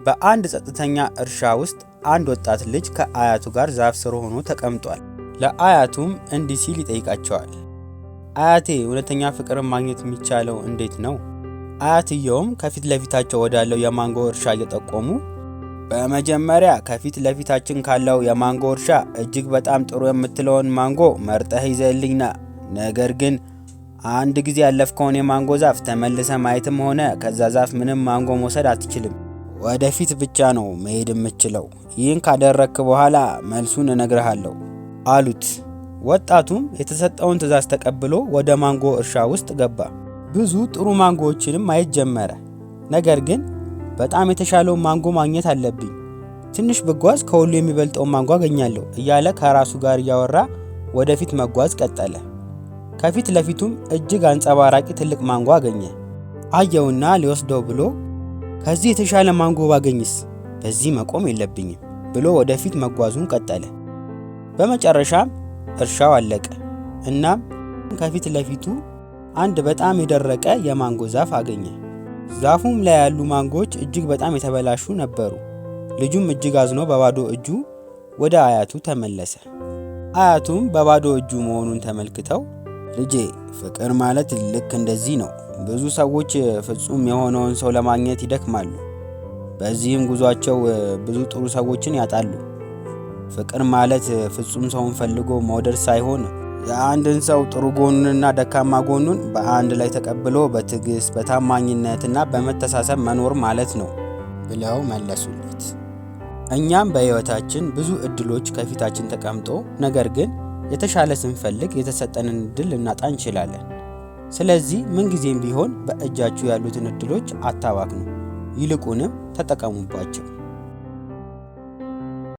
በአንድ ጸጥተኛ እርሻ ውስጥ አንድ ወጣት ልጅ ከአያቱ ጋር ዛፍ ስር ሆኖ ተቀምጧል። ለአያቱም እንዲህ ሲል ይጠይቃቸዋል። አያቴ፣ እውነተኛ ፍቅርን ማግኘት የሚቻለው እንዴት ነው? አያትየውም ከፊት ለፊታቸው ወዳለው የማንጎ እርሻ እየጠቆሙ በመጀመሪያ ከፊት ለፊታችን ካለው የማንጎ እርሻ እጅግ በጣም ጥሩ የምትለውን ማንጎ መርጠህ ይዘህልኝ ና። ነገር ግን አንድ ጊዜ ያለፍከውን የማንጎ ዛፍ ተመልሰ ማየትም ሆነ ከዛ ዛፍ ምንም ማንጎ መውሰድ አትችልም። ወደፊት ብቻ ነው መሄድ የምትችለው። ይህን ካደረግክ በኋላ መልሱን እነግርሃለሁ አሉት። ወጣቱም የተሰጠውን ትዕዛዝ ተቀብሎ ወደ ማንጎ እርሻ ውስጥ ገባ። ብዙ ጥሩ ማንጎዎችንም ማየት ጀመረ። ነገር ግን በጣም የተሻለውን ማንጎ ማግኘት አለብኝ፣ ትንሽ ብጓዝ ከሁሉ የሚበልጠውን ማንጎ አገኛለሁ እያለ ከራሱ ጋር እያወራ ወደፊት መጓዝ ቀጠለ። ከፊት ለፊቱም እጅግ አንጸባራቂ ትልቅ ማንጎ አገኘ። አየውና ሊወስደው ብሎ ከዚህ የተሻለ ማንጎ ባገኝስ? በዚህ መቆም የለብኝም ብሎ ወደፊት መጓዙን ቀጠለ። በመጨረሻም እርሻው አለቀ። እናም ከፊት ለፊቱ አንድ በጣም የደረቀ የማንጎ ዛፍ አገኘ። ዛፉም ላይ ያሉ ማንጎዎች እጅግ በጣም የተበላሹ ነበሩ። ልጁም እጅግ አዝኖ በባዶ እጁ ወደ አያቱ ተመለሰ። አያቱም በባዶ እጁ መሆኑን ተመልክተው ልጄ፣ ፍቅር ማለት ልክ እንደዚህ ነው። ብዙ ሰዎች ፍጹም የሆነውን ሰው ለማግኘት ይደክማሉ። በዚህም ጉዟቸው ብዙ ጥሩ ሰዎችን ያጣሉ። ፍቅር ማለት ፍጹም ሰውን ፈልጎ መውደድ ሳይሆን የአንድን ሰው ጥሩ ጎኑንና ደካማ ጎኑን በአንድ ላይ ተቀብሎ በትዕግስት በታማኝነትና በመተሳሰብ መኖር ማለት ነው ብለው መለሱለት። እኛም በሕይወታችን ብዙ እድሎች ከፊታችን ተቀምጦ ነገር ግን የተሻለ ስንፈልግ የተሰጠንን እድል ልናጣ እንችላለን። ስለዚህ ምንጊዜም ቢሆን በእጃችሁ ያሉትን እድሎች አታባክኑ፣ ይልቁንም ተጠቀሙባቸው።